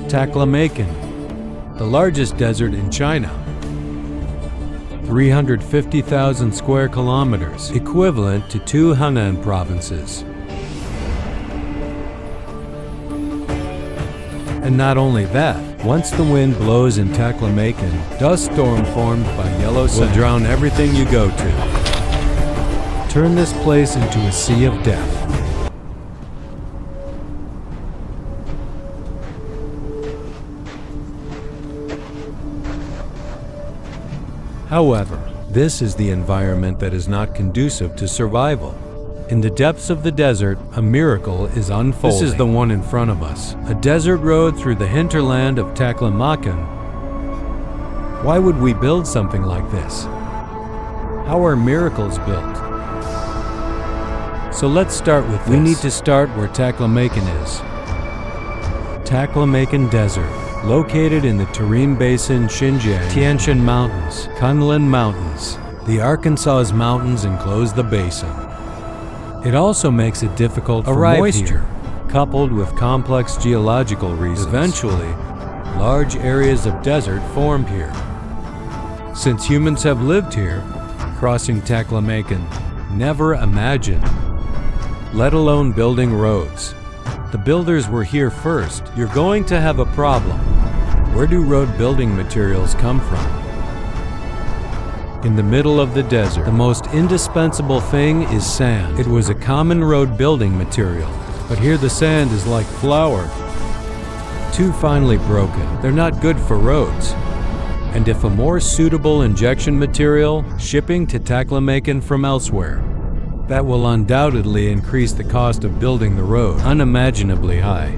Taklamakan, the largest desert in China. 350,000 square kilometers, equivalent to 2 Hunan provinces. And not only that, once the wind blows in Taklamakan, dust storm formed by yellow sand will drown everything you go to. Turn this place into a sea of death. However, this is the environment that is not conducive to survival. In the depths of the desert, a miracle is unfolding. This is the one in front of us, a desert road through the hinterland of Taklamakan. Why would we build something like this? How are miracles built? So let's start with this. We need to start where Taklamakan is. Taklamakan Desert, located in the Tarim Basin, Xinjiang, Tianshan Mountains, Kunlun Mountains. The Arkansas Mountains enclose the basin. It also makes it difficult for moisture, coupled with complex geological reasons. Eventually, large areas of desert formed here. Since humans have lived here, crossing Taklamakan, never imagined, let alone building roads. The builders were here first. You're going to have a problem. Where do road building materials come from? In the middle of the desert, the most indispensable thing is sand. It was a common road building material, but here the sand is like flour. Too finely broken, they're not good for roads. And if a more suitable injection material, shipping to Taklamakan from elsewhere, that will undoubtedly increase the cost of building the road unimaginably high.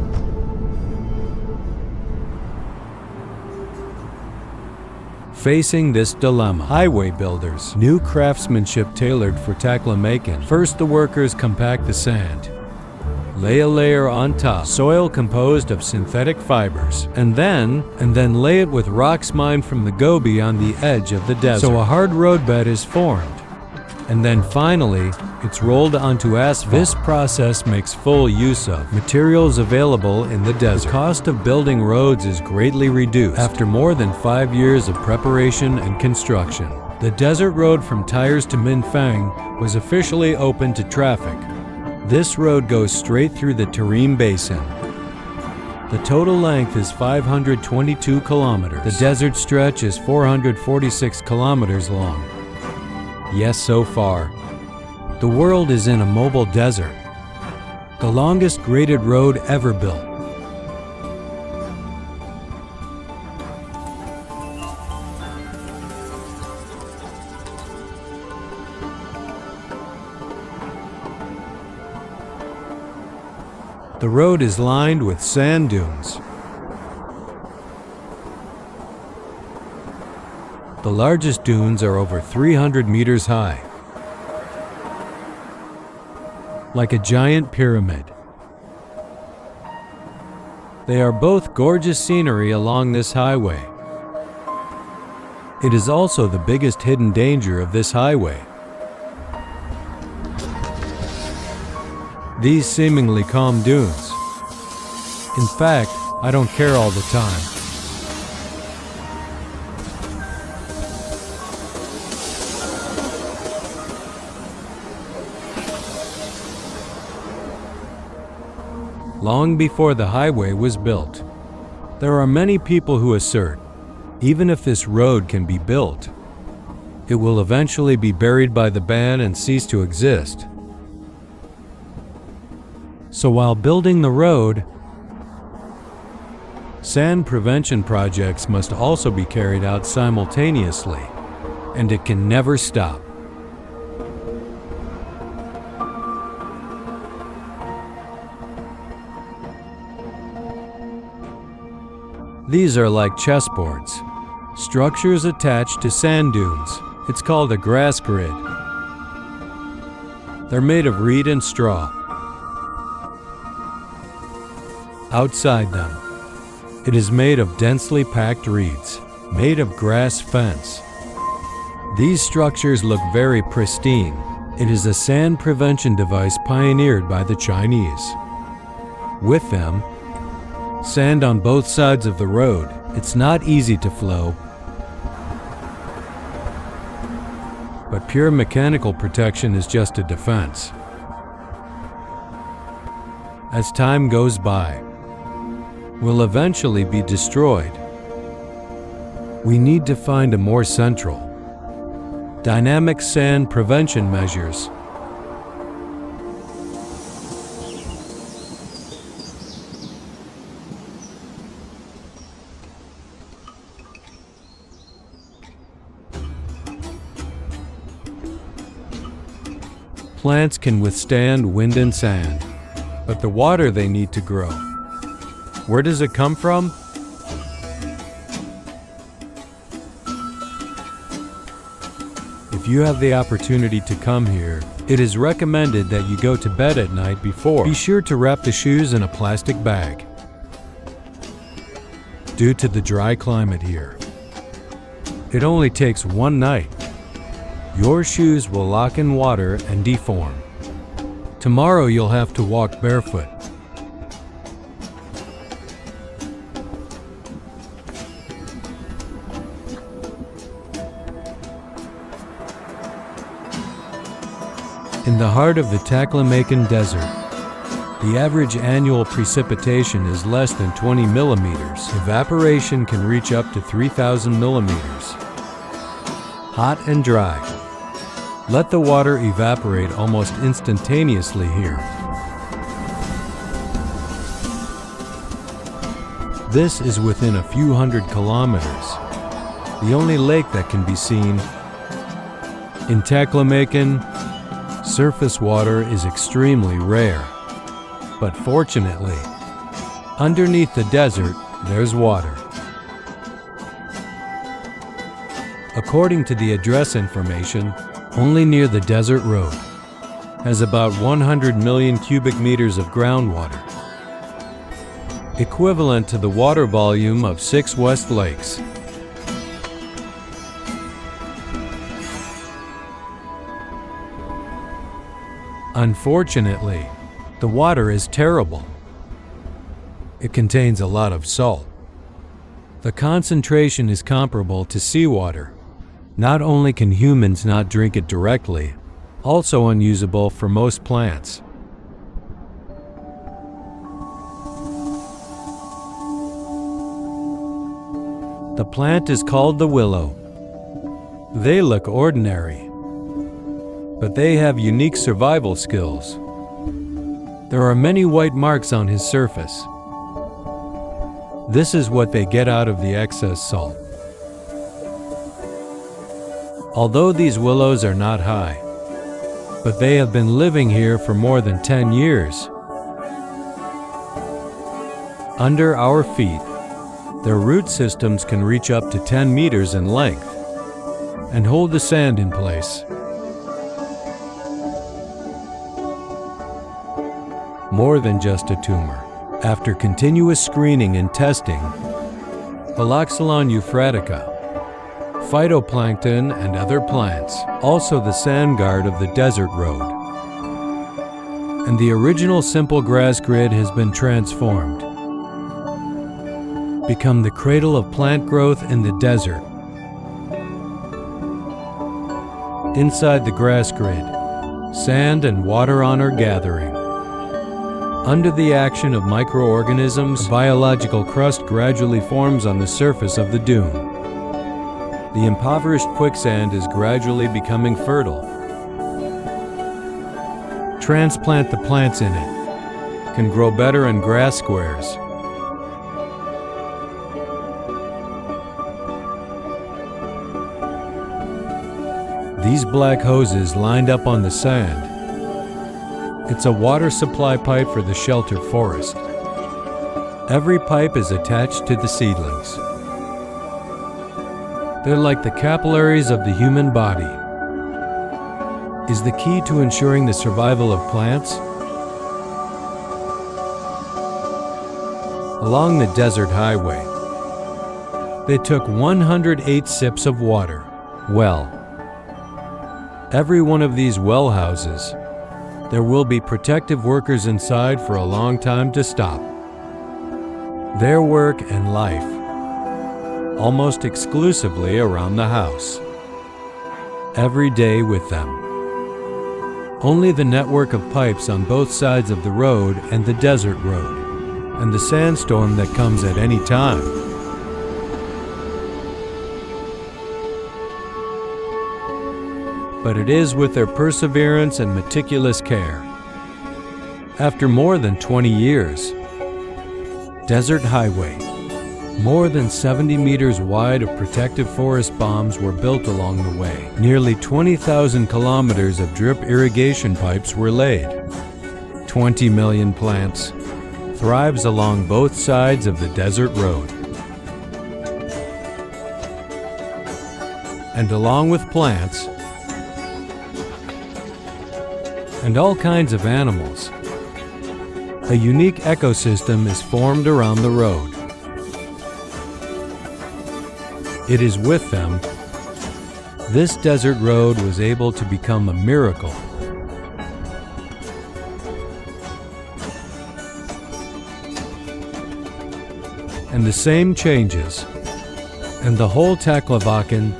Facing this dilemma, highway builders, new craftsmanship tailored for Taklamakan. First, the workers compact the sand, lay a layer on top, soil composed of synthetic fibers, and then lay it with rocks mined from the Gobi on the edge of the desert. So a hard roadbed is formed. And then finally, it's rolled onto asphalt. This process makes full use of materials available in the desert. The cost of building roads is greatly reduced after more than 5 years of preparation and construction. The desert road from Tyres to Minfang was officially open to traffic. This road goes straight through the Tarim Basin. The total length is 522 kilometers. The desert stretch is 446 kilometers long. Yes, so far. The world is in a mobile desert, the longest graded road ever built. The road is lined with sand dunes. The largest dunes are over 300 meters high, like a giant pyramid. They are both gorgeous scenery along this highway. It is also the biggest hidden danger of this highway. These seemingly calm dunes. In fact, I don't care all the time. Long before the highway was built, there are many people who assert, even if this road can be built, it will eventually be buried by the ban and cease to exist. So while building the road, sand prevention projects must also be carried out simultaneously, and it can never stop. These are like chessboards, structures attached to sand dunes. It's called a grass grid. They're made of reed and straw. Outside them, it is made of densely packed reeds, made of grass fence. These structures look very pristine. It is a sand prevention device pioneered by the Chinese. With them, Sand on both sides of the road. It's not easy to flow, but pure mechanical protection is just a defense. As time goes by, we'll eventually be destroyed. We need to find a more central, dynamic sand prevention measures. Plants can withstand wind and sand, but the water they need to grow, where does it come from? If you have the opportunity to come here, it is recommended that you go to bed at night before. Be sure to wrap the shoes in a plastic bag. Due to the dry climate here, it only takes one night. Your shoes will lock in water and deform. Tomorrow you'll have to walk barefoot. In the heart of the Taklamakan Desert, the average annual precipitation is less than 20 millimeters. Evaporation can reach up to 3,000 millimeters. Hot and dry. Let the water evaporate almost instantaneously here. This is within a few hundred kilometers, the only lake that can be seen. In Taklamakan, surface water is extremely rare, but fortunately, underneath the desert, there's water. According to the address information, only near the desert road has about 100 million cubic meters of groundwater, equivalent to the water volume of 6 West Lakes. Unfortunately, the water is terrible. It contains a lot of salt. The concentration is comparable to seawater. Not only can humans not drink it directly, also unusable for most plants. The plant is called the willow. They look ordinary, but they have unique survival skills. There are many white marks on his surface. This is what they get out of the excess salt. Although these willows are not high, but they have been living here for more than 10 years. Under our feet, their root systems can reach up to 10 meters in length and hold the sand in place. More than just a tumor. After continuous screening and testing, Phloxylon euphratica, phytoplankton and other plants, also the sand guard of the desert road. And the original simple grass grid has been transformed, become the cradle of plant growth in the desert. Inside the grass grid, sand and water are gathering. Under the action of microorganisms, a biological crust gradually forms on the surface of the dune. The impoverished quicksand is gradually becoming fertile. Transplant the plants in it. Can grow better in grass squares. These black hoses lined up on the sand. It's a water supply pipe for the shelter forest. Every pipe is attached to the seedlings. They're like the capillaries of the human body. Is the key to ensuring the survival of plants? Along the desert highway, they took 108 sips of water. Well, every one of these well houses, there will be protective workers inside for a long time to stop. their work and life, almost exclusively around the house. Every day with them. Only the network of pipes on both sides of the road and the desert road, and the sandstorm that comes at any time. But it is with their perseverance and meticulous care. After more than 20 years, Desert Highway, more than 70 meters wide of protective forest bombs were built along the way. Nearly 20,000 kilometers of drip irrigation pipes were laid. 20 million plants thrives along both sides of the desert road. And along with plants and all kinds of animals, a unique ecosystem is formed around the road. It is with them, this desert road was able to become a miracle. And the same changes, and the whole Taklamakan,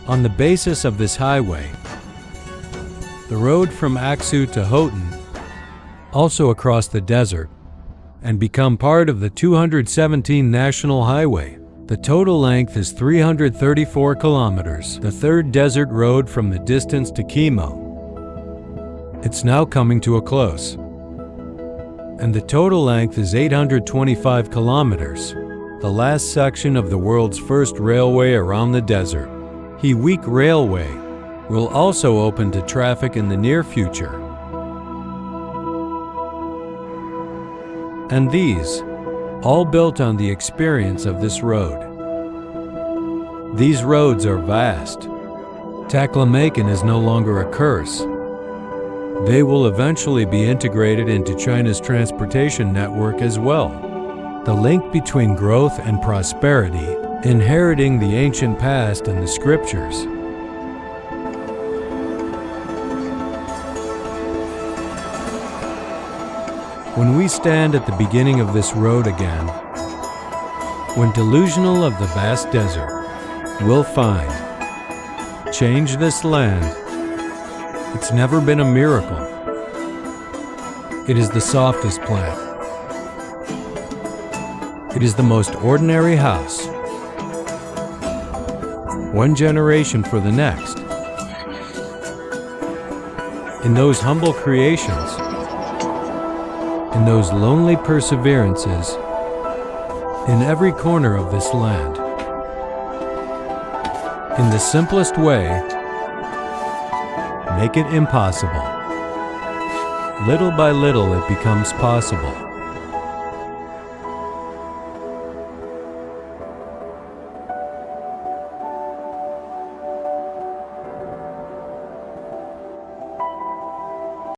on the basis of this highway, the road from Aksu to Houghton, also across the desert, and become part of the 217 National Highway. The total length is 334 kilometers, the third desert road from the distance to Kimo. It's now coming to a close. And the total length is 825 kilometers, the last section of the world's first railway around the desert. Hiwik Railway will also open to traffic in the near future. And these, all built on the experience of this road. These roads are vast. Taklamakan is no longer a curse. They will eventually be integrated into China's transportation network as well. The link between growth and prosperity, inheriting the ancient past and the scriptures. When we stand at the beginning of this road again, when delusional of the vast desert, we'll find, change this land. It's never been a miracle. It is the softest plant. It is the most ordinary house. One generation for the next. In those humble creations, in those lonely perseverances, in every corner of this land, in the simplest way, make it impossible. Little by little it becomes possible.